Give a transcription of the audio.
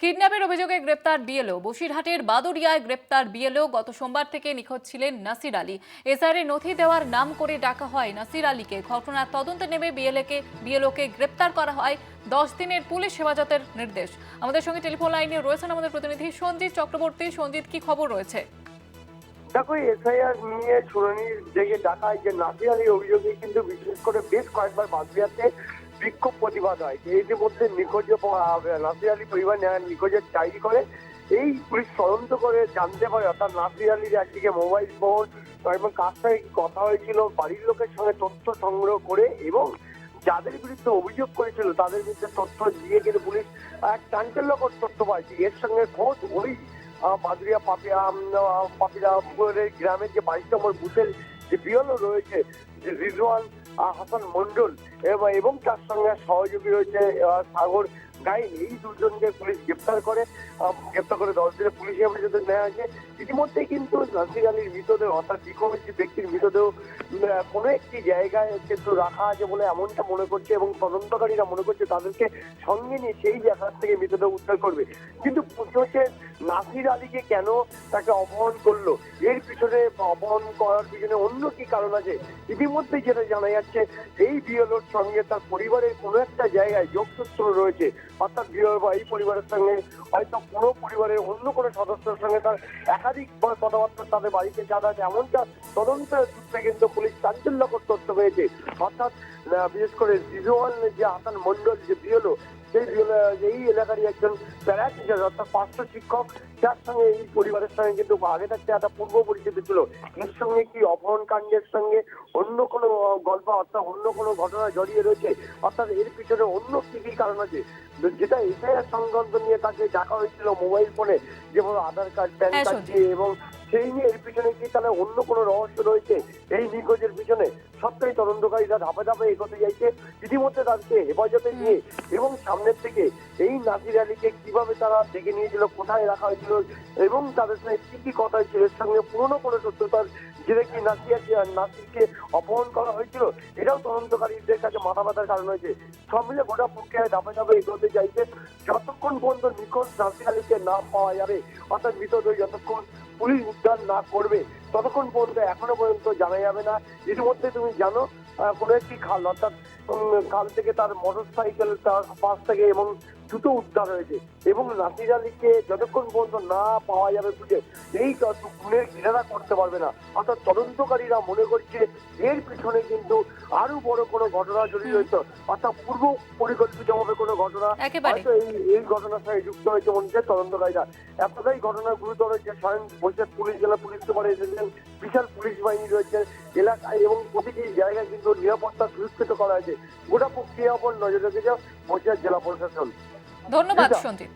কিডন্যাপের অভিযোগে গ্রেপ্তার বিএলও। বসিরহাটের বাদুড়িয়ায় গ্রেপ্তার বিএলও। গত সোমবার থেকে নিখোঁজ ছিলেন নাসির আলী। এসআইআর নথি দেওয়ার নাম করে ডাকা হয় নাসির আলীকে। ঘটনার তদন্তে নেমে বিএলওকে গ্রেপ্তার করা হয়। 10 দিনের পুলিশ হেফাজতের নির্দেশ। আমাদের সঙ্গে টেলিফোন লাইনে রয়েছেন আমাদের প্রতিনিধি সঞ্জিত চক্রবর্তী। সঞ্জিত, কি খবর রয়েছে? দেখো, এসআইআর নিয়ে শুনানির জেগে ডাকায় যে নাসির আলীর অভিযোগে কিন্তু বিশেষ করে বেশ কয়েকবার বাদবিয়াতে বিক্ষোভ প্রতিবাদ হয়। ইতিমধ্যে নিখোঁজ নাসির আলী পরিবার নিখোঁজের ডায়েরি করে। এই পুলিশ তদন্ত করে জানতে পারে, অর্থাৎ নাসির আলীর একদিকে মোবাইল ফোন এবং কার সঙ্গে কি কথা হয়েছিল, বাড়ির লোকের সঙ্গে তথ্য সংগ্রহ করে এবং যাদের বিরুদ্ধে অভিযোগ করেছিল তাদের বিরুদ্ধে তথ্য দিয়ে কিন্তু পুলিশ এক চাঞ্চল্যকর তথ্য পাইছে। এর সঙ্গে খোঁজ ওই বাদুড়িয়া পাপিরাপুরের গ্রামের যে 22 নম্বর বুথের যে বিএলও রয়েছে, যে রিজওয়ান হাসান মন্ডল এবং তার সঙ্গে সহযোগী রয়েছে সাগর গাইন, এই দুজনকে পুলিশ গ্রেপ্তার করে 10 দিনে পুলিশ হেফাজতে নেওয়া হয়েছে। ইতিমধ্যে কিন্তু নাসির আলীর মৃতদেহ, অর্থাৎ নিখোঁজ ব্যক্তির মৃতদেহ কোনো একটি জায়গায় কিন্তু রাখা আছে বলে এমনটা মনে করছে এবং তদন্তকারীরা মনে করছে তাদেরকে সঙ্গে নিয়ে সেই জায়গা থেকে মৃতদেহ উদ্ধার করবে। কিন্তু প্রশ্ন হচ্ছে, নাসির আলীকে কেন তাকে অপহরণ করলো? এর পিছনে অপহরণ করার পিছনে অন্য কি কারণ আছে? ইতিমধ্যে যেটা জানা যাচ্ছে, এই বিএলওর সঙ্গে তার পরিবারের কোনো একটা জায়গায় যোগসূত্র রয়েছে। অর্থাৎ বিএলও বা এই পরিবারের সঙ্গে হয়তো কোনো পরিবারের অন্য কোনো সদস্যের সঙ্গে তার একাধিক কথাবার্তা তাদের বাড়িতে যাওয়া আছে, এমনটা তদন্তের সূত্রে কিন্তু পুলিশ চাঞ্চল্যকর তথ্য পেয়েছে। অর্থাৎ বিশেষ করে রিজওয়ান যে হাসান মন্ডল যে বিএলও, সেই এই এলাকারই একজন প্যারা টিচার, অর্থাৎ পার্শ্ব শিক্ষক, যার সঙ্গে এই পরিবারের সঙ্গে কিন্তু আগে থাকতে একটা পূর্ব পরিচিতি ছিল। এর সঙ্গে কি অপহরণ কাণ্ডের সঙ্গে অন্য কোনো গল্প, অর্থাৎ অন্য কোনো ঘটনা জড়িয়ে রয়েছে? অর্থাৎ এর পিছনে অন্য কি কি কারণ আছে, যেটা এসআইআর সংক্রান্ত নিয়ে তাকে ডাকা হয়েছিল মোবাইল ফোনে, যেমন আধার কার্ড, প্যান কার্ড দিয়ে, এবং সেই নিয়ে এর পিছনে কি তাহলে অন্য কোনো রহস্য রয়েছে এই নিখোঁজের পিছনে? সবটাই তদন্তকারীরা ধাপে ধাপে এগোতে যাইছে। ইতিমধ্যে তাদেরকে হেফাজতে নিয়ে এবং সামনের থেকে এই নাসির আলীকে কিভাবে তারা ডেকে নিয়েছিল, কোথায় রাখা হয়েছিল এবং তাদের সঙ্গে কি কি কথা হয়েছিল, এর সঙ্গে পুরনো কোনো সত্যতার যেটা কি নাসিরকে অপহরণ করা হয়েছিল, এটাও তদন্তকারীদের কাছে মাথা ব্যথার কারণ হয়েছে। সব মিলে গোটা প্রক্রিয়ায় ধাপে ধাপে এগোতে চাইছে। যতক্ষণ পর্যন্ত নিখোঁজ নাসির আলীকে না পাওয়া যাবে, অর্থাৎ মৃতদেহ যতক্ষণ পুলিশ উদ্ধার না করবে, ততক্ষণ পর্যন্ত এখনো পর্যন্ত জানা যাবে না। ইতিমধ্যে তুমি জানো, কোনো একটি খাল, অর্থাৎ খাল থেকে তার মোটর সাইকেল, তার পাশ থেকে এবং জুতো উদ্ধার হয়েছে। এবং নাসির আলীকে যতক্ষণ পর্যন্ত না পাওয়া যাবে খুঁজে, এই খুনের ঘেরারা করতে পারবে না। অর্থাৎ তদন্তকারীরা মনে করছে এর পিছনে কিন্তু আরো বড় কোনো ঘটনা জড়িয়ে রয়েছে, অর্থাৎ পূর্ব পরিকল্পিতভাবে কোনো ঘটনা হয়তো এই ঘটনার সঙ্গে যুক্ত হয়েছে মনে হচ্ছে তদন্তকারীরা। এতটাই ঘটনা গুরুতর যে স্বয়ং বরিশাল পুলিশ জেলা পুলিশ সুপার এসেছেন, বিশাল পুলিশ বাহিনী রয়েছে এলাকায় এবং প্রতিটি জায়গায় কিন্তু নিরাপত্তা সুরক্ষিত করা হয়েছে। গোটা প্রক্রিয়ার উপর নজর রেখেছে বরিশাল জেলা প্রশাসন। ধন্যবাদ সঞ্জিত।